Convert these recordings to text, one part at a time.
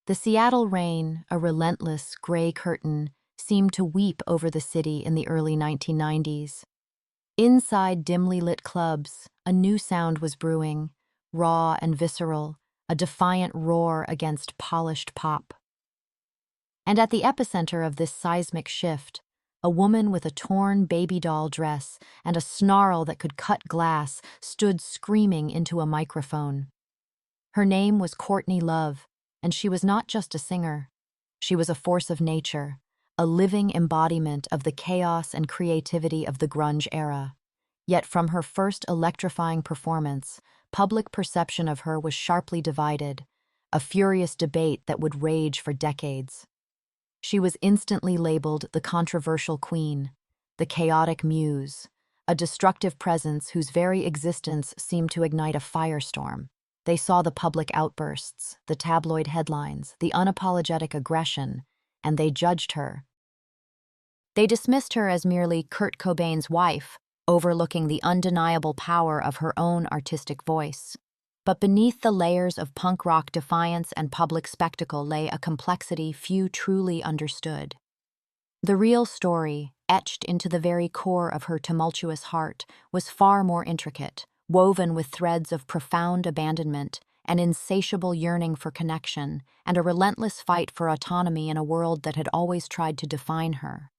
The Seattle rain, a relentless gray curtain, seemed to weep over the city in the early 1990s. Inside dimly lit clubs, a new sound was brewing, raw and visceral, a defiant roar against polished pop. And at the epicenter of this seismic shift, a woman with a torn baby doll dress and a snarl that could cut glass stood screaming into a microphone. Her name was Courtney Love, and she was not just a singer. She was a force of nature, a living embodiment of the chaos and creativity of the grunge era. Yet from her first electrifying performance, public perception of her was sharply divided, a furious debate that would rage for decades. She was instantly labeled the controversial queen, the chaotic muse, a destructive presence whose very existence seemed to ignite a firestorm. They saw the public outbursts, the tabloid headlines, the unapologetic aggression, and they judged her. They dismissed her as merely Kurt Cobain's wife, overlooking the undeniable power of her own artistic voice. But beneath the layers of punk rock defiance and public spectacle lay a complexity few truly understood. The real story, etched into the very core of her tumultuous heart, was far more intricate, woven with threads of profound abandonment, an insatiable yearning for connection, and a relentless fight for autonomy in a world that had always tried to define her.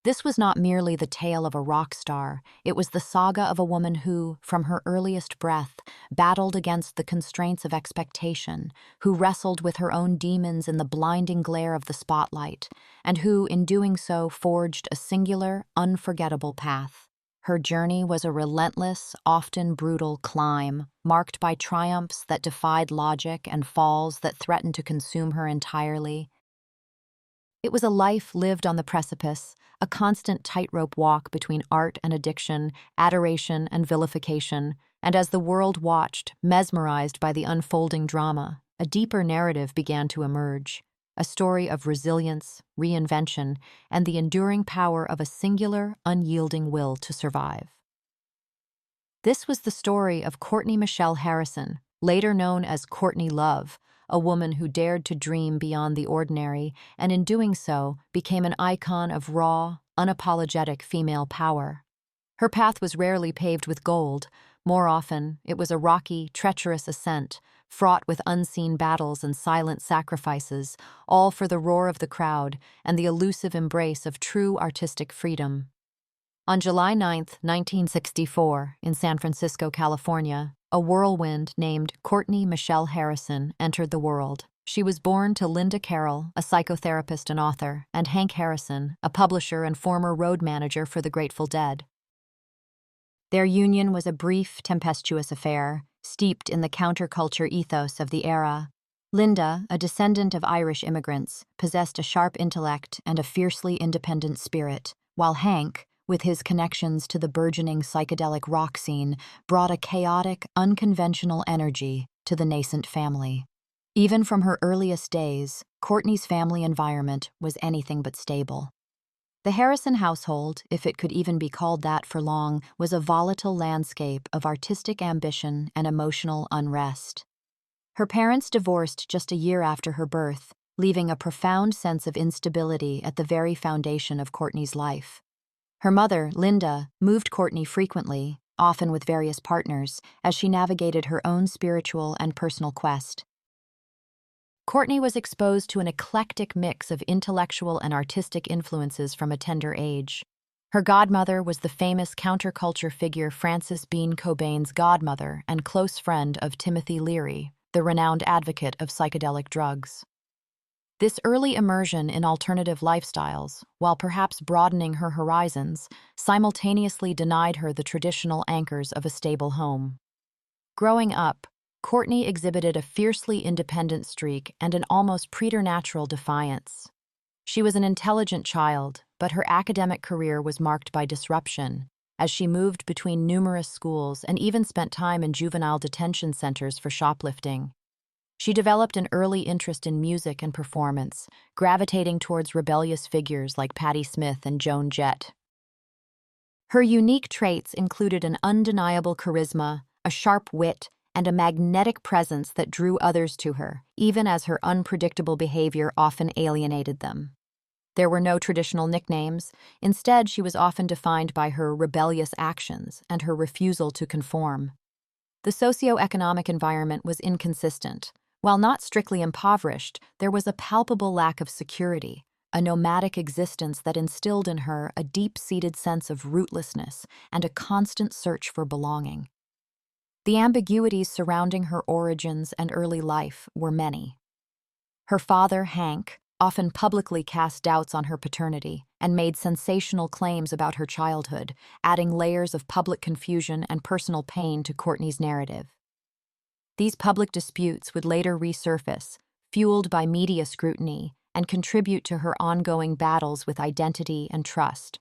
This was not merely the tale of a rock star, it was the saga of a woman who, from her earliest breath, battled against the constraints of expectation, who wrestled with her own demons in the blinding glare of the spotlight, and who, in doing so, forged a singular, unforgettable path. Her journey was a relentless, often brutal climb, marked by triumphs that defied logic and falls that threatened to consume her entirely. It was a life lived on the precipice, a constant tightrope walk between art and addiction, adoration and vilification, and as the world watched, mesmerized by the unfolding drama, a deeper narrative began to emerge, a story of resilience, reinvention, and the enduring power of a singular, unyielding will to survive. This was the story of Courtney Michelle Harrison, later known as Courtney Love, a woman who dared to dream beyond the ordinary and in doing so became an icon of raw, unapologetic female power. Her path was rarely paved with gold. More often, it was a rocky, treacherous ascent, fraught with unseen battles and silent sacrifices, all for the roar of the crowd and the elusive embrace of true artistic freedom. On July 9, 1964, in San Francisco, California, a whirlwind named Courtney Michelle Harrison entered the world. She was born to Linda Carroll, a psychotherapist and author, and Hank Harrison, a publisher and former road manager for the Grateful Dead. Their union was a brief, tempestuous affair, steeped in the counterculture ethos of the era. Linda, a descendant of Irish immigrants, possessed a sharp intellect and a fiercely independent spirit, while Hank, with his connections to the burgeoning psychedelic rock scene, brought a chaotic, unconventional energy to the nascent family. Even from her earliest days, Courtney's family environment was anything but stable. The Harrison household, if it could even be called that for long, was a volatile landscape of artistic ambition and emotional unrest. Her parents divorced just a year after her birth, leaving a profound sense of instability at the very foundation of Courtney's life. Her mother, Linda, moved Courtney frequently, often with various partners, as she navigated her own spiritual and personal quest. Courtney was exposed to an eclectic mix of intellectual and artistic influences from a tender age. Her godmother was the famous counterculture figure Frances Bean Cobain's godmother and close friend of Timothy Leary, the renowned advocate of psychedelic drugs. This early immersion in alternative lifestyles, while perhaps broadening her horizons, simultaneously denied her the traditional anchors of a stable home. Growing up, Courtney exhibited a fiercely independent streak and an almost preternatural defiance. She was an intelligent child, but her academic career was marked by disruption, as she moved between numerous schools and even spent time in juvenile detention centers for shoplifting. She developed an early interest in music and performance, gravitating towards rebellious figures like Patti Smith and Joan Jett. Her unique traits included an undeniable charisma, a sharp wit, and a magnetic presence that drew others to her, even as her unpredictable behavior often alienated them. There were no traditional nicknames. Instead, she was often defined by her rebellious actions and her refusal to conform. The socioeconomic environment was inconsistent. While not strictly impoverished, there was a palpable lack of security, a nomadic existence that instilled in her a deep-seated sense of rootlessness and a constant search for belonging. The ambiguities surrounding her origins and early life were many. Her father, Hank, often publicly cast doubts on her paternity and made sensational claims about her childhood, adding layers of public confusion and personal pain to Courtney's narrative. These public disputes would later resurface, fueled by media scrutiny, and contribute to her ongoing battles with identity and trust.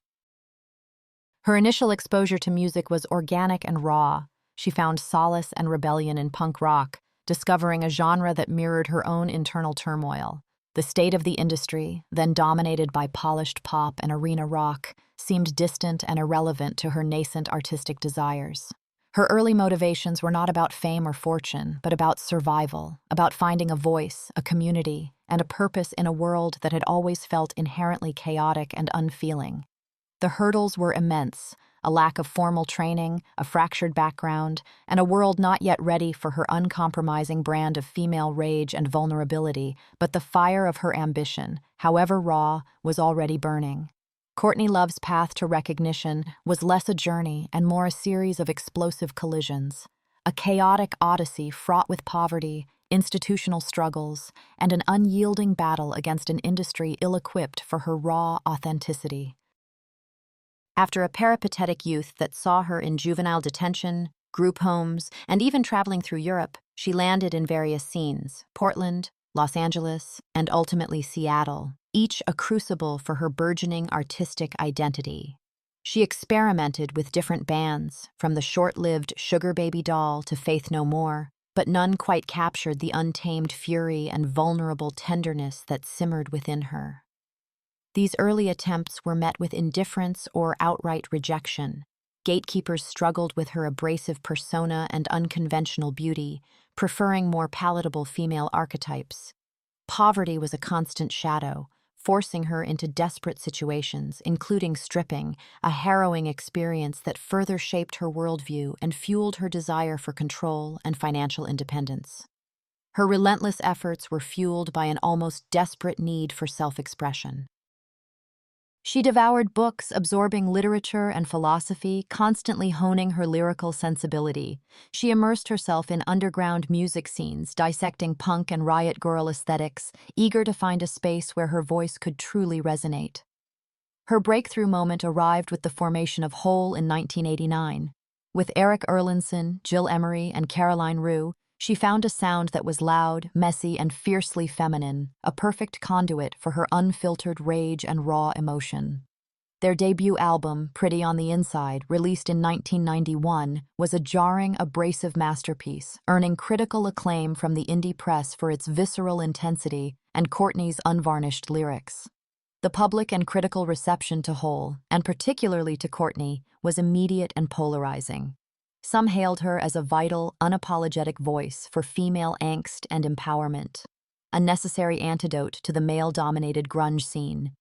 Her initial exposure to music was organic and raw. She found solace and rebellion in punk rock, discovering a genre that mirrored her own internal turmoil. The state of the industry, then dominated by polished pop and arena rock, seemed distant and irrelevant to her nascent artistic desires. Her early motivations were not about fame or fortune, but about survival, about finding a voice, a community, and a purpose in a world that had always felt inherently chaotic and unfeeling. The hurdles were immense: a lack of formal training, a fractured background, and a world not yet ready for her uncompromising brand of female rage and vulnerability, but the fire of her ambition, however raw, was already burning. Courtney Love's path to recognition was less a journey and more a series of explosive collisions, a chaotic odyssey fraught with poverty, institutional struggles, and an unyielding battle against an industry ill-equipped for her raw authenticity. After a peripatetic youth that saw her in juvenile detention, group homes, and even traveling through Europe, she landed in various scenes: Portland, Los Angeles, and ultimately Seattle, each a crucible for her burgeoning artistic identity. She experimented with different bands, from the short-lived Sugar Baby Doll to Faith No More, but none quite captured the untamed fury and vulnerable tenderness that simmered within her. These early attempts were met with indifference or outright rejection. Gatekeepers struggled with her abrasive persona and unconventional beauty, preferring more palatable female archetypes. Poverty was a constant shadow, forcing her into desperate situations, including stripping, a harrowing experience that further shaped her worldview and fueled her desire for control and financial independence. Her relentless efforts were fueled by an almost desperate need for self-expression. She devoured books, absorbing literature and philosophy, constantly honing her lyrical sensibility. She immersed herself in underground music scenes, dissecting punk and riot girl aesthetics, eager to find a space where her voice could truly resonate. Her breakthrough moment arrived with the formation of Hole in 1989. With Eric Erlandson, Jill Emery, and Caroline Rue, she found a sound that was loud, messy, and fiercely feminine, a perfect conduit for her unfiltered rage and raw emotion. Their debut album, Pretty on the Inside, released in 1991, was a jarring, abrasive masterpiece, earning critical acclaim from the indie press for its visceral intensity and Courtney's unvarnished lyrics. The public and critical reception to Hole, and particularly to Courtney, was immediate and polarizing. Some hailed her as a vital, unapologetic voice for female angst and empowerment, a necessary antidote to the male-dominated grunge scene.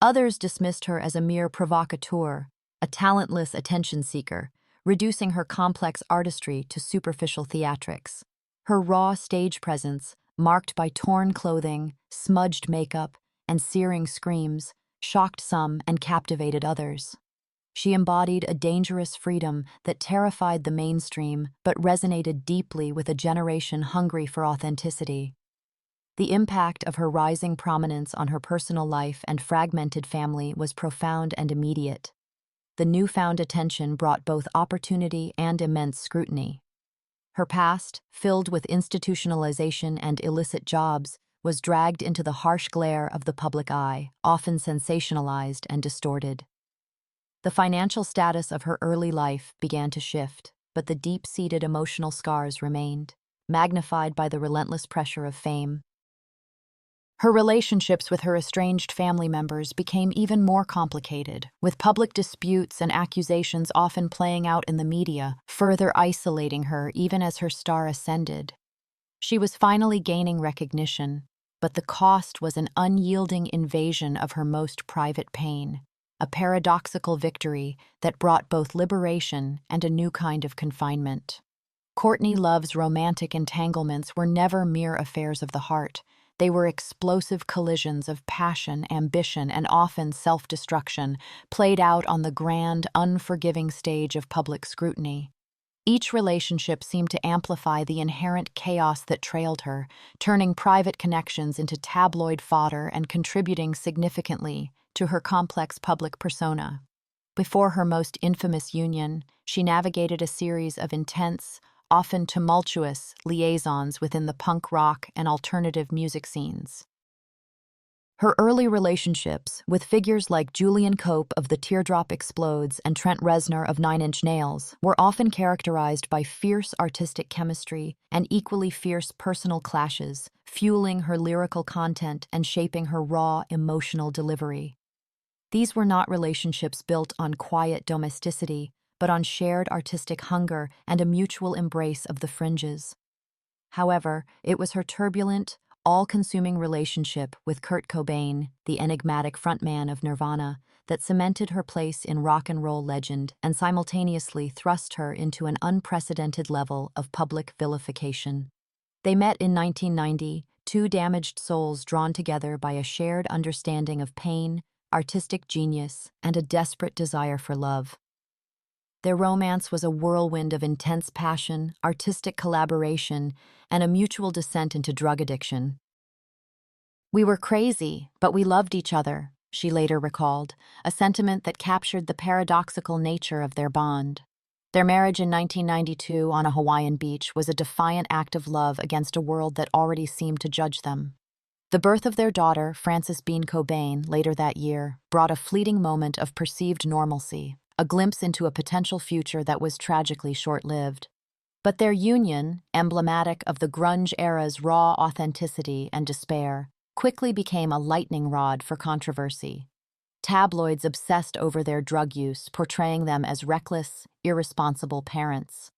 Others dismissed her as a mere provocateur, a talentless attention seeker, reducing her complex artistry to superficial theatrics. Her raw stage presence, marked by torn clothing, smudged makeup, and searing screams, shocked some and captivated others. She embodied a dangerous freedom that terrified the mainstream but resonated deeply with a generation hungry for authenticity. The impact of her rising prominence on her personal life and fragmented family was profound and immediate. The newfound attention brought both opportunity and immense scrutiny. Her past, filled with institutionalization and illicit jobs, was dragged into the harsh glare of the public eye, often sensationalized and distorted. The financial status of her early life began to shift, but the deep-seated emotional scars remained, magnified by the relentless pressure of fame. Her relationships with her estranged family members became even more complicated, with public disputes and accusations often playing out in the media, further isolating her even as her star ascended. She was finally gaining recognition, but the cost was an unyielding invasion of her most private pain, a paradoxical victory that brought both liberation and a new kind of confinement. Courtney Love's romantic entanglements were never mere affairs of the heart. They were explosive collisions of passion, ambition, and often self-destruction, played out on the grand, unforgiving stage of public scrutiny. Each relationship seemed to amplify the inherent chaos that trailed her, turning private connections into tabloid fodder and contributing significantly to her complex public persona. Before her most infamous union, she navigated a series of intense, often tumultuous, liaisons within the punk rock and alternative music scenes. Her early relationships, with figures like Julian Cope of The Teardrop Explodes and Trent Reznor of Nine Inch Nails, were often characterized by fierce artistic chemistry and equally fierce personal clashes, fueling her lyrical content and shaping her raw, emotional delivery. These were not relationships built on quiet domesticity, but on shared artistic hunger and a mutual embrace of the fringes. However, it was her turbulent, all-consuming relationship with Kurt Cobain, the enigmatic frontman of Nirvana, that cemented her place in rock and roll legend and simultaneously thrust her into an unprecedented level of public vilification. They met in 1990, two damaged souls drawn together by a shared understanding of pain, artistic genius, and a desperate desire for love. Their romance was a whirlwind of intense passion, artistic collaboration, and a mutual descent into drug addiction. "We were crazy, but we loved each other," she later recalled, a sentiment that captured the paradoxical nature of their bond. Their marriage in 1992 on a Hawaiian beach was a defiant act of love against a world that already seemed to judge them. The birth of their daughter, Frances Bean Cobain, later that year, brought a fleeting moment of perceived normalcy, a glimpse into a potential future that was tragically short-lived. But their union, emblematic of the grunge era's raw authenticity and despair, quickly became a lightning rod for controversy. Tabloids obsessed over their drug use, portraying them as reckless, irresponsible parents.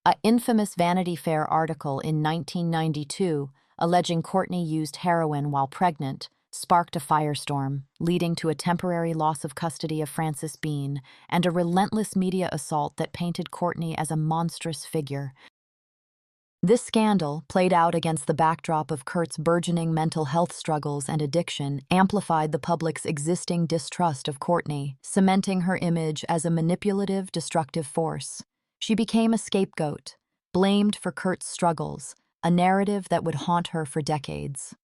An infamous Vanity Fair article in 1992, alleging Courtney used heroin while pregnant, sparked a firestorm, leading to a temporary loss of custody of Frances Bean and a relentless media assault that painted Courtney as a monstrous figure. This scandal, played out against the backdrop of Kurt's burgeoning mental health struggles and addiction, amplified the public's existing distrust of Courtney, cementing her image as a manipulative, destructive force. She became a scapegoat, blamed for Kurt's struggles, a narrative that would haunt her for decades.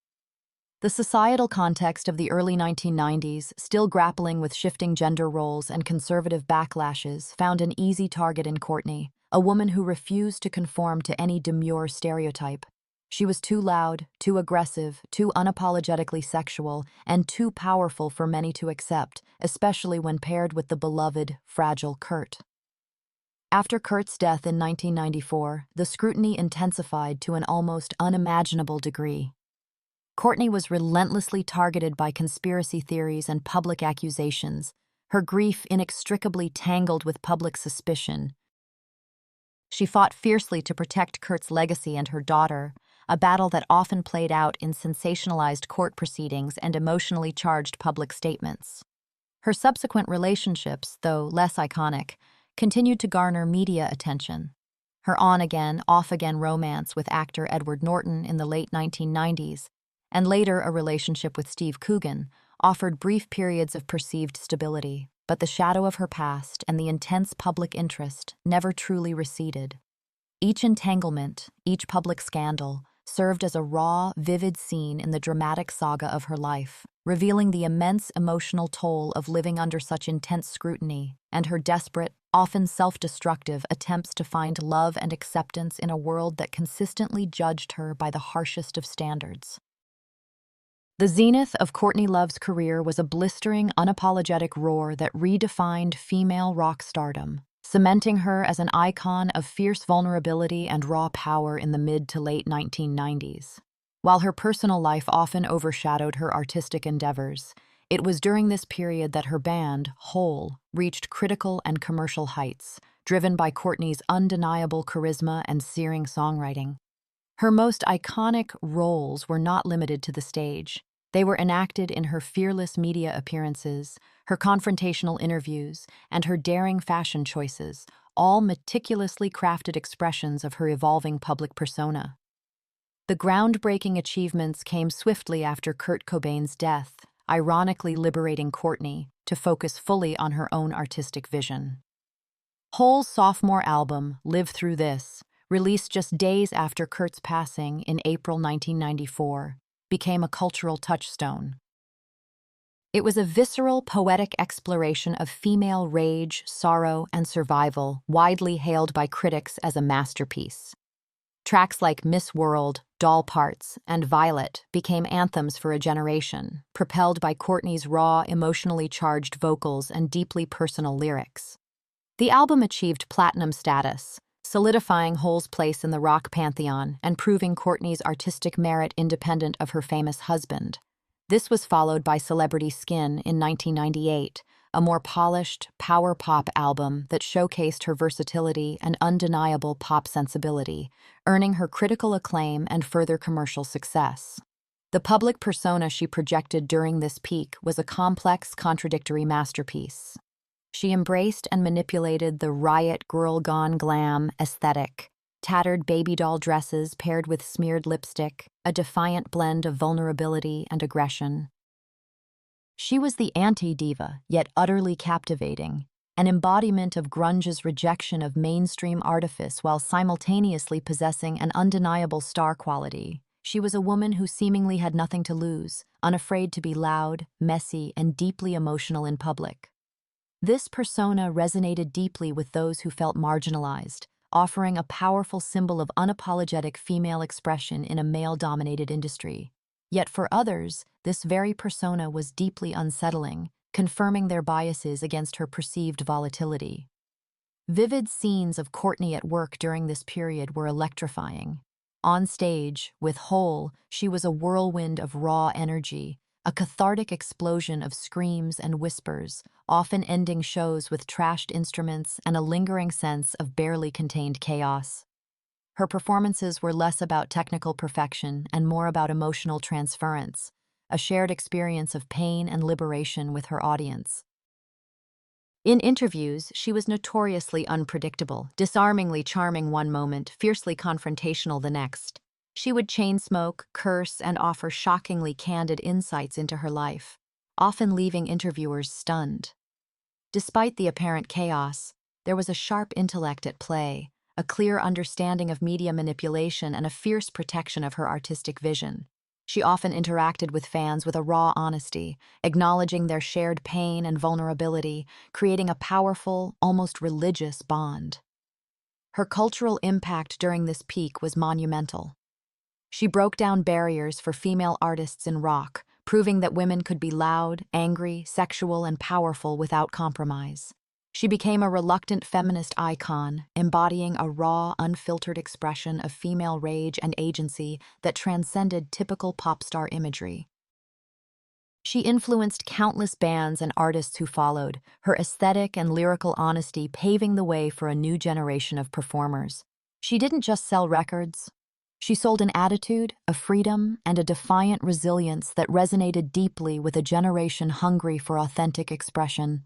The societal context of the early 1990s, still grappling with shifting gender roles and conservative backlashes, found an easy target in Courtney, a woman who refused to conform to any demure stereotype. She was too loud, too aggressive, too unapologetically sexual, and too powerful for many to accept, especially when paired with the beloved, fragile Kurt. After Kurt's death in 1994, the scrutiny intensified to an almost unimaginable degree. Courtney was relentlessly targeted by conspiracy theories and public accusations, her grief inextricably tangled with public suspicion. She fought fiercely to protect Kurt's legacy and her daughter, a battle that often played out in sensationalized court proceedings and emotionally charged public statements. Her subsequent relationships, though less iconic, continued to garner media attention. Her on-again, off-again romance with actor Edward Norton in the late 1990s, and later a relationship with Steve Coogan, offered brief periods of perceived stability, but the shadow of her past and the intense public interest never truly receded. Each entanglement, each public scandal, served as a raw, vivid scene in the dramatic saga of her life, revealing the immense emotional toll of living under such intense scrutiny and her desperate, often self-destructive attempts to find love and acceptance in a world that consistently judged her by the harshest of standards. The zenith of Courtney Love's career was a blistering, unapologetic roar that redefined female rock stardom, cementing her as an icon of fierce vulnerability and raw power in the mid to late 1990s. While her personal life often overshadowed her artistic endeavors, it was during this period that her band, Hole, reached critical and commercial heights, driven by Courtney's undeniable charisma and searing songwriting. Her most iconic roles were not limited to the stage. They were enacted in her fearless media appearances, her confrontational interviews, and her daring fashion choices, all meticulously crafted expressions of her evolving public persona. The groundbreaking achievements came swiftly after Kurt Cobain's death, ironically liberating Courtney to focus fully on her own artistic vision. Hole's sophomore album, Live Through This, released just days after Kurt's passing in April 1994, became a cultural touchstone. It was a visceral, poetic exploration of female rage, sorrow, and survival, widely hailed by critics as a masterpiece. Tracks like Miss World, Doll Parts, and Violet became anthems for a generation, propelled by Courtney's raw, emotionally charged vocals and deeply personal lyrics. The album achieved platinum status, solidifying Hole's place in the rock pantheon and proving Courtney's artistic merit independent of her famous husband. This was followed by Celebrity Skin in 1998, a more polished, power pop album that showcased her versatility and undeniable pop sensibility, earning her critical acclaim and further commercial success. The public persona she projected during this peak was a complex, contradictory masterpiece. She embraced and manipulated the riot girl gone glam aesthetic, tattered baby doll dresses paired with smeared lipstick, a defiant blend of vulnerability and aggression. She was the anti-diva, yet utterly captivating, an embodiment of grunge's rejection of mainstream artifice while simultaneously possessing an undeniable star quality. She was a woman who seemingly had nothing to lose, unafraid to be loud, messy, and deeply emotional in public. This persona resonated deeply with those who felt marginalized, offering a powerful symbol of unapologetic female expression in a male-dominated industry. Yet for others, this very persona was deeply unsettling, confirming their biases against her perceived volatility. Vivid scenes of Courtney at work during this period were electrifying. On stage, with Hole, she was a whirlwind of raw energy, a cathartic explosion of screams and whispers, often ending shows with trashed instruments and a lingering sense of barely contained chaos. Her performances were less about technical perfection and more about emotional transference, a shared experience of pain and liberation with her audience. In interviews, she was notoriously unpredictable, disarmingly charming one moment, fiercely confrontational the next. She would chain smoke, curse, and offer shockingly candid insights into her life, often leaving interviewers stunned. Despite the apparent chaos, there was a sharp intellect at play, a clear understanding of media manipulation, and a fierce protection of her artistic vision. She often interacted with fans with a raw honesty, acknowledging their shared pain and vulnerability, creating a powerful, almost religious bond. Her cultural impact during this peak was monumental. She broke down barriers for female artists in rock, proving that women could be loud, angry, sexual, and powerful without compromise. She became a reluctant feminist icon, embodying a raw, unfiltered expression of female rage and agency that transcended typical pop star imagery. She influenced countless bands and artists who followed, her aesthetic and lyrical honesty paving the way for a new generation of performers. She didn't just sell records. She sold an attitude, a freedom, and a defiant resilience that resonated deeply with a generation hungry for authentic expression.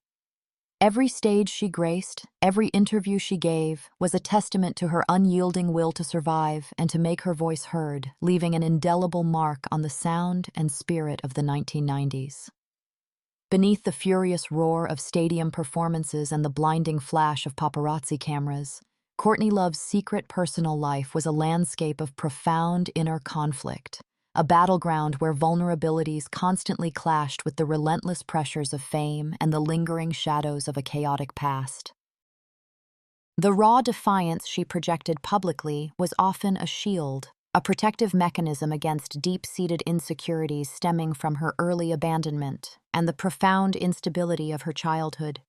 Every stage she graced, every interview she gave, was a testament to her unyielding will to survive and to make her voice heard, leaving an indelible mark on the sound and spirit of the 1990s. Beneath the furious roar of stadium performances and the blinding flash of paparazzi cameras, Courtney Love's secret personal life was a landscape of profound inner conflict, a battleground where vulnerabilities constantly clashed with the relentless pressures of fame and the lingering shadows of a chaotic past. The raw defiance she projected publicly was often a shield, a protective mechanism against deep-seated insecurities stemming from her early abandonment and the profound instability of her childhood.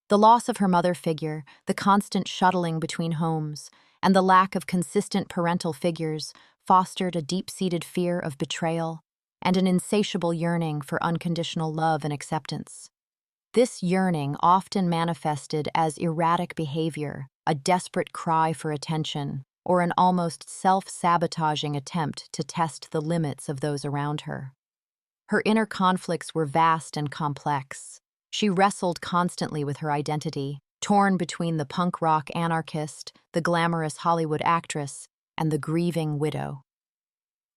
The loss of her mother figure, the constant shuttling between homes, and the lack of consistent parental figures fostered a deep-seated fear of betrayal and an insatiable yearning for unconditional love and acceptance. This yearning often manifested as erratic behavior, a desperate cry for attention, or an almost self-sabotaging attempt to test the limits of those around her. Her inner conflicts were vast and complex. She wrestled constantly with her identity, torn between the punk rock anarchist, the glamorous Hollywood actress, and the grieving widow.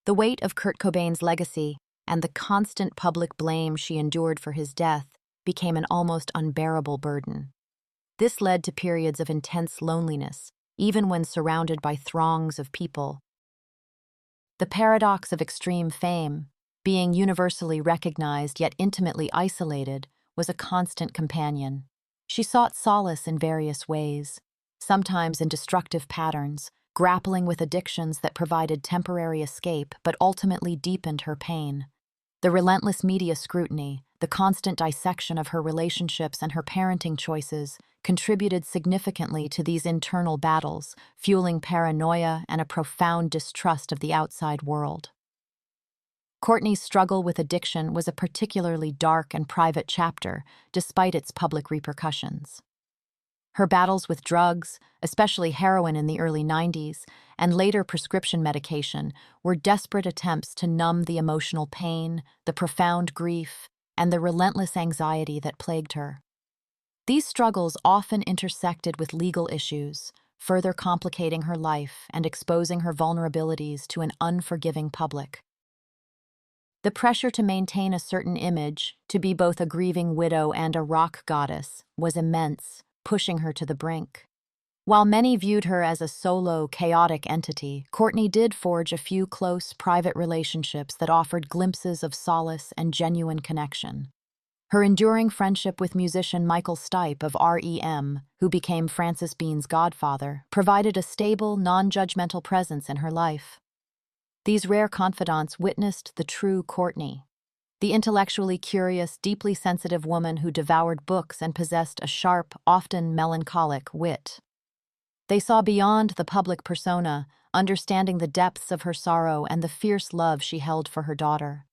The weight of Kurt Cobain's legacy and the constant public blame she endured for his death became an almost unbearable burden. This led to periods of intense loneliness, even when surrounded by throngs of people. The paradox of extreme fame, being universally recognized yet intimately isolated, was a constant companion. She sought solace in various ways, sometimes in destructive patterns, grappling with addictions that provided temporary escape but ultimately deepened her pain. The relentless media scrutiny, the constant dissection of her relationships and her parenting choices contributed significantly to these internal battles, fueling paranoia and a profound distrust of the outside world. Courtney's struggle with addiction was a particularly dark and private chapter, despite its public repercussions. Her battles with drugs, especially heroin in the early 90s, and later prescription medication, were desperate attempts to numb the emotional pain, the profound grief, and the relentless anxiety that plagued her. These struggles often intersected with legal issues, further complicating her life and exposing her vulnerabilities to an unforgiving public. The pressure to maintain a certain image, to be both a grieving widow and a rock goddess, was immense, pushing her to the brink. While many viewed her as a solo, chaotic entity, Courtney did forge a few close, private relationships that offered glimpses of solace and genuine connection. Her enduring friendship with musician Michael Stipe of R.E.M., who became Frances Bean's godfather, provided a stable, non-judgmental presence in her life. These rare confidants witnessed the true Courtney, the intellectually curious, deeply sensitive woman who devoured books and possessed a sharp, often melancholic wit. They saw beyond the public persona, understanding the depths of her sorrow and the fierce love she held for her daughter.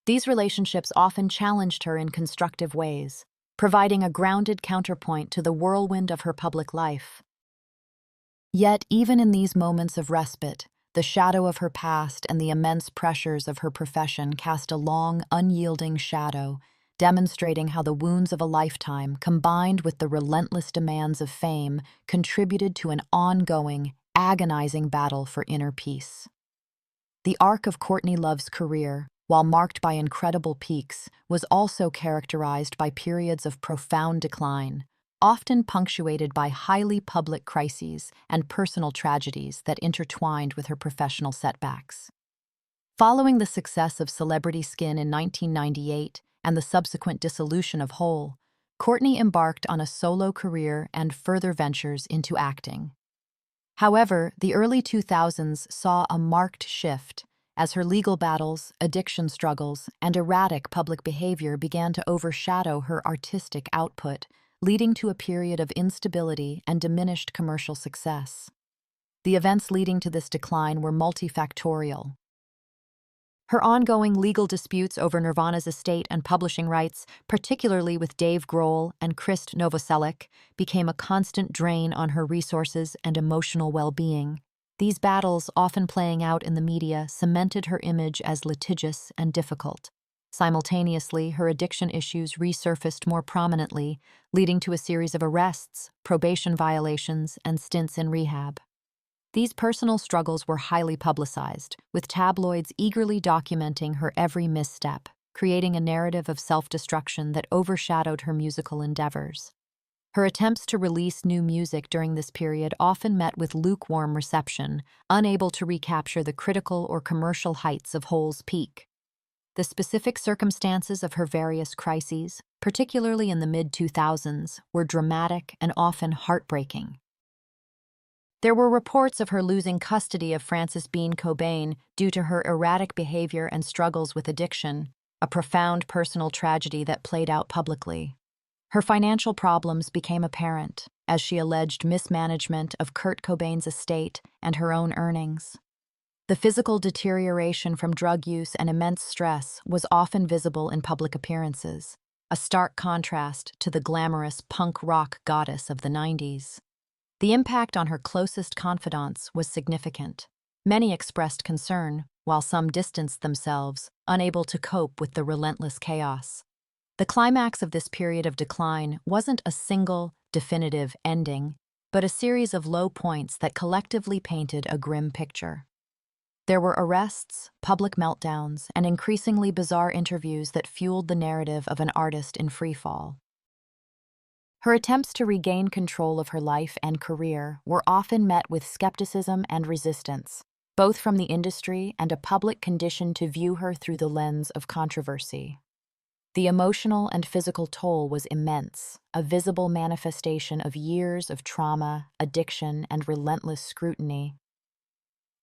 These relationships often challenged her in constructive ways, providing a grounded counterpoint to the whirlwind of her public life. Yet, even in these moments of respite, the shadow of her past and the immense pressures of her profession cast a long, unyielding shadow, demonstrating how the wounds of a lifetime, combined with the relentless demands of fame, contributed to an ongoing, agonizing battle for inner peace. The arc of Courtney Love's career, while marked by incredible peaks, was also characterized by periods of profound decline, often punctuated by highly public crises and personal tragedies that intertwined with her professional setbacks. Following the success of Celebrity Skin in 1998 and the subsequent dissolution of Hole, Courtney embarked on a solo career and further ventures into acting. However, the early 2000s saw a marked shift as her legal battles, addiction struggles, and erratic public behavior began to overshadow her artistic output, leading to a period of instability and diminished commercial success. The events leading to this decline were multifactorial. Her ongoing legal disputes over Nirvana's estate and publishing rights, particularly with Dave Grohl and Krist Novoselic, became a constant drain on her resources and emotional well-being. These battles, often playing out in the media, cemented her image as litigious and difficult. Simultaneously, her addiction issues resurfaced more prominently, leading to a series of arrests, probation violations, and stints in rehab. These personal struggles were highly publicized, with tabloids eagerly documenting her every misstep, creating a narrative of self-destruction that overshadowed her musical endeavors. Her attempts to release new music during this period often met with lukewarm reception, unable to recapture the critical or commercial heights of Hole's peak. The specific circumstances of her various crises, particularly in the mid-2000s, were dramatic and often heartbreaking. There were reports of her losing custody of Frances Bean Cobain due to her erratic behavior and struggles with addiction, a profound personal tragedy that played out publicly. Her financial problems became apparent as she alleged mismanagement of Kurt Cobain's estate and her own earnings. The physical deterioration from drug use and immense stress was often visible in public appearances, a stark contrast to the glamorous punk rock goddess of the 90s. The impact on her closest confidants was significant. Many expressed concern, while some distanced themselves, unable to cope with the relentless chaos. The climax of this period of decline wasn't a single, definitive ending, but a series of low points that collectively painted a grim picture. There were arrests, public meltdowns, and increasingly bizarre interviews that fueled the narrative of an artist in freefall. Her attempts to regain control of her life and career were often met with skepticism and resistance, both from the industry and a public conditioned to view her through the lens of controversy. The emotional and physical toll was immense, a visible manifestation of years of trauma, addiction, and relentless scrutiny.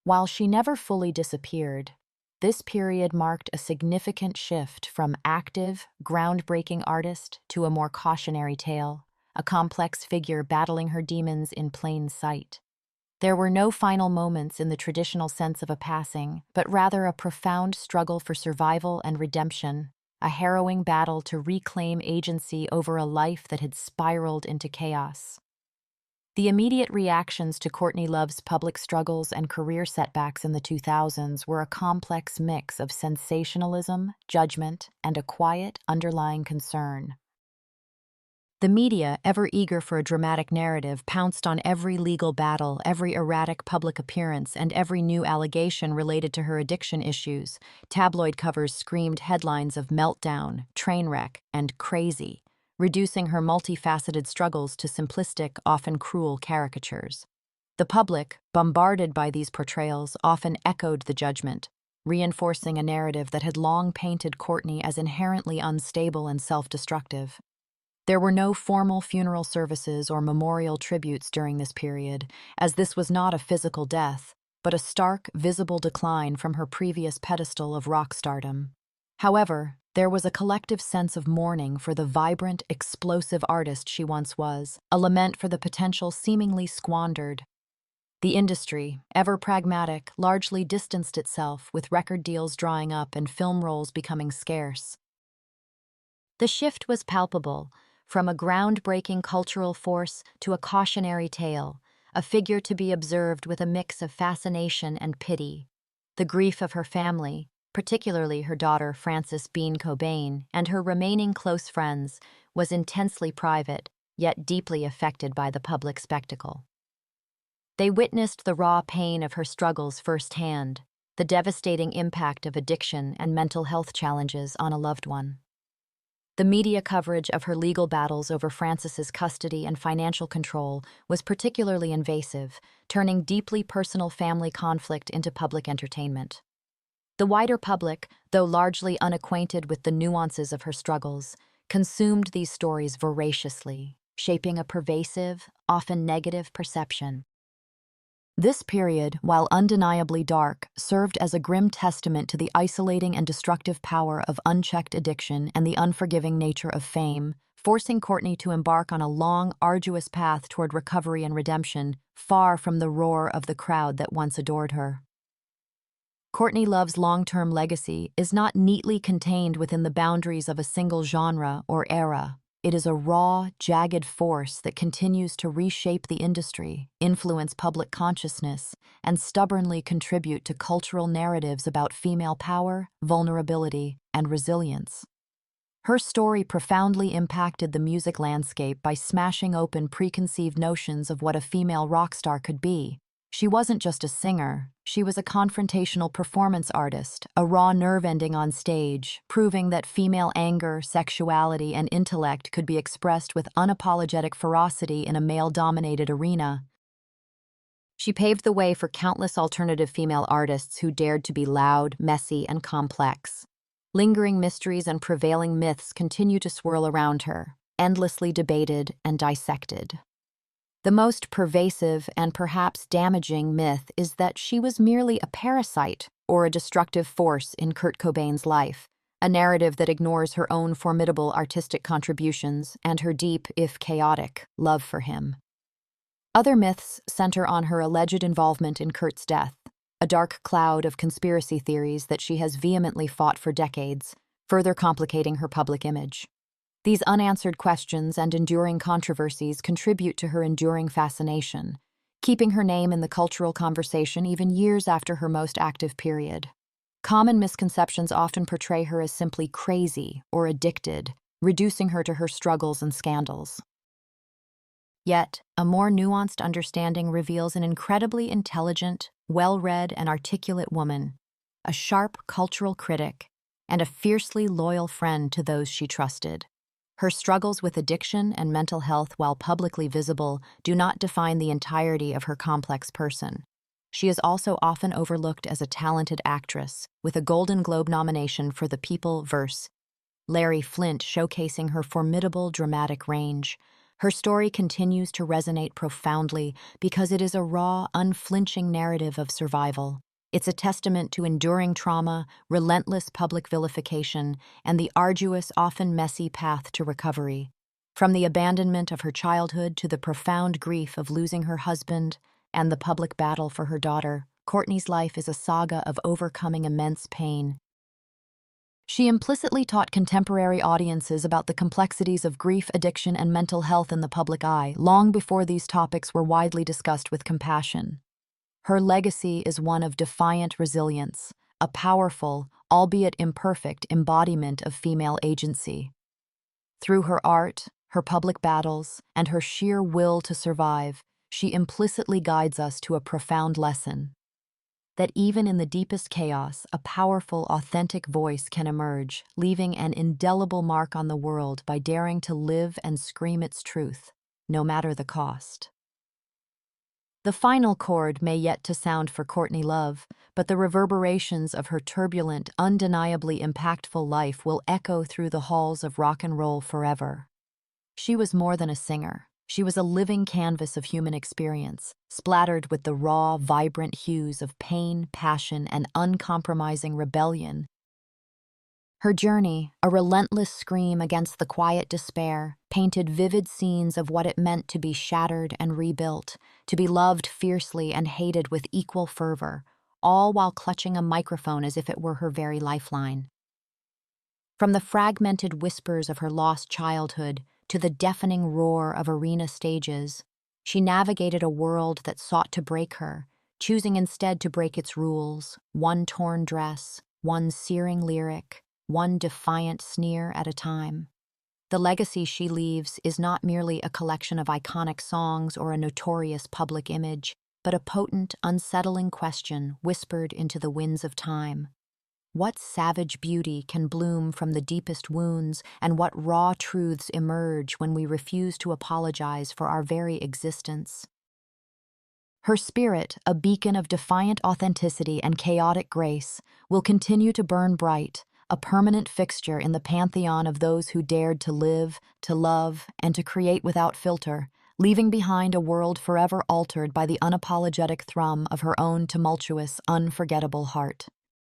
While she never fully disappeared, this period marked a significant shift from active, groundbreaking artist to a more cautionary tale, a complex figure battling her demons in plain sight. There were no final moments in the traditional sense of a passing, but rather a profound struggle for survival and redemption, a harrowing battle to reclaim agency over a life that had spiraled into chaos. The immediate reactions to Courtney Love's public struggles and career setbacks in the 2000s were a complex mix of sensationalism, judgment, and a quiet, underlying concern. The media, ever eager for a dramatic narrative, pounced on every legal battle, every erratic public appearance, and every new allegation related to her addiction issues. Tabloid covers screamed headlines of meltdown, train wreck, and crazy, reducing her multifaceted struggles to simplistic, often cruel caricatures. The public, bombarded by these portrayals, often echoed the judgment, reinforcing a narrative that had long painted Courtney as inherently unstable and self-destructive. There were no formal funeral services or memorial tributes during this period, as this was not a physical death, but a stark, visible decline from her previous pedestal of rock stardom. However, there was a collective sense of mourning for the vibrant, explosive artist she once was, a lament for the potential seemingly squandered. The industry, ever pragmatic, largely distanced itself, with record deals drying up and film roles becoming scarce. The shift was palpable, from a groundbreaking cultural force to a cautionary tale, a figure to be observed with a mix of fascination and pity. The grief of her family, particularly her daughter Frances Bean Cobain and her remaining close friends, was intensely private, yet deeply affected by the public spectacle. They witnessed the raw pain of her struggles firsthand, the devastating impact of addiction and mental health challenges on a loved one. The media coverage of her legal battles over Frances's custody and financial control was particularly invasive, turning deeply personal family conflict into public entertainment. The wider public, though largely unacquainted with the nuances of her struggles, consumed these stories voraciously, shaping a pervasive, often negative perception. This period, while undeniably dark, served as a grim testament to the isolating and destructive power of unchecked addiction and the unforgiving nature of fame, forcing Courtney to embark on a long, arduous path toward recovery and redemption, far from the roar of the crowd that once adored her. Courtney Love's long-term legacy is not neatly contained within the boundaries of a single genre or era. It is a raw, jagged force that continues to reshape the industry, influence public consciousness, and stubbornly contribute to cultural narratives about female power, vulnerability, and resilience. Her story profoundly impacted the music landscape by smashing open preconceived notions of what a female rock star could be. She wasn't just a singer, she was a confrontational performance artist, a raw nerve ending on stage, proving that female anger, sexuality, and intellect could be expressed with unapologetic ferocity in a male-dominated arena. She paved the way for countless alternative female artists who dared to be loud, messy, and complex. Lingering mysteries and prevailing myths continue to swirl around her, endlessly debated and dissected. The most pervasive and perhaps damaging myth is that she was merely a parasite or a destructive force in Kurt Cobain's life, a narrative that ignores her own formidable artistic contributions and her deep, if chaotic, love for him. Other myths center on her alleged involvement in Kurt's death, a dark cloud of conspiracy theories that she has vehemently fought for decades, further complicating her public image. These unanswered questions and enduring controversies contribute to her enduring fascination, keeping her name in the cultural conversation even years after her most active period. Common misconceptions often portray her as simply crazy or addicted, reducing her to her struggles and scandals. Yet, a more nuanced understanding reveals an incredibly intelligent, well-read, and articulate woman, a sharp cultural critic, and a fiercely loyal friend to those she trusted. Her struggles with addiction and mental health, while publicly visible, do not define the entirety of her complex person. She is also often overlooked as a talented actress, with a Golden Globe nomination for The People vs. Larry Flynt showcasing her formidable dramatic range. Her story continues to resonate profoundly because it is a raw, unflinching narrative of survival. It's a testament to enduring trauma, relentless public vilification, and the arduous, often messy path to recovery. From the abandonment of her childhood to the profound grief of losing her husband and the public battle for her daughter, Courtney's life is a saga of overcoming immense pain. She implicitly taught contemporary audiences about the complexities of grief, addiction, and mental health in the public eye, long before these topics were widely discussed with compassion. Her legacy is one of defiant resilience, a powerful, albeit imperfect, embodiment of female agency. Through her art, her public battles, and her sheer will to survive, she implicitly guides us to a profound lesson: that even in the deepest chaos, a powerful, authentic voice can emerge, leaving an indelible mark on the world by daring to live and scream its truth, no matter the cost. The final chord may yet to sound for Courtney Love, but the reverberations of her turbulent, undeniably impactful life will echo through the halls of rock and roll forever. She was more than a singer. She was a living canvas of human experience, splattered with the raw, vibrant hues of pain, passion, and uncompromising rebellion. Her journey, a relentless scream against the quiet despair, painted vivid scenes of what it meant to be shattered and rebuilt, to be loved fiercely and hated with equal fervor, all while clutching a microphone as if it were her very lifeline. From the fragmented whispers of her lost childhood to the deafening roar of arena stages, she navigated a world that sought to break her, choosing instead to break its rules, one torn dress, one searing lyric, one defiant sneer at a time. The legacy she leaves is not merely a collection of iconic songs or a notorious public image, but a potent, unsettling question whispered into the winds of time. What savage beauty can bloom from the deepest wounds, and what raw truths emerge when we refuse to apologize for our very existence? Her spirit, a beacon of defiant authenticity and chaotic grace, will continue to burn bright, a permanent fixture in the pantheon of those who dared to live, to love, and to create without filter, leaving behind a world forever altered by the unapologetic thrum of her own tumultuous, unforgettable heart.